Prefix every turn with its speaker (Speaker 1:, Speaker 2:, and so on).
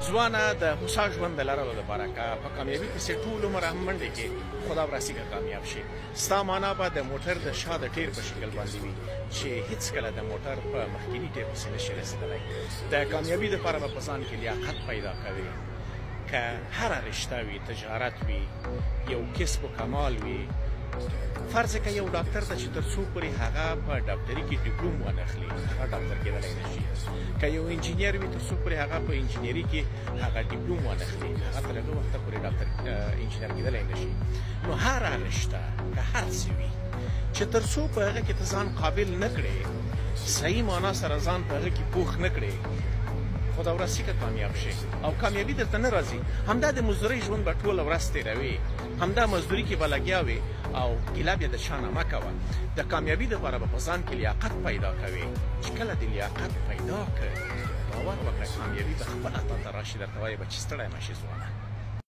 Speaker 1: ځوانه د هوسا ژوند د لرلو لپاره که په کامیابي پسې ټول عمر هم منډې کې خدا وراسي که کامیاب شي ستا معنا به د موټر د شا د ټیر په شکل باندې وي چې هیڅکله د موټر په مخکیني ټیر پسې نشي رسېدلی د کامیابي دپاره به په ځان کې لیاقت پیدا کوي که هره رشته وي تجارت وي یو کسب و کمال وي فرض که یو ډاکټر ته چې تر څو پورې هغه په ډاکټري کې ډیپلوم وانخلي هغه ډاکټر کېدلی نه شي که یو انجینیر وي تر څو پورې هغه په انجینري کې هغه ډیپلوم وانخلي هغه تر هغه وخته پورې ډاکټر انجینر کېدلی نه شي نو هره رشته که هر څه وي چې تر څو په هغه کې ته ځان قابل نه کړې صحیح معنا سره ځان په هغه کې پوخ نه کړې خدا وراسي که کامیاب شي او کامیابي درته نه راځي همدا د مزدورۍ ژوند به ټوله ورځ تېروې همدا مزدوري کې به لګیا وې او ګیله بیا د شا نه مه کوه د کامیابي دپاره به په ځان کې لیاقت پیدا کوې چې کله د لیاقت پیدا کړې باور وکړه کامیابي به خپله تا ته راشي درته وایي به چې ستړی مه شي ځوانه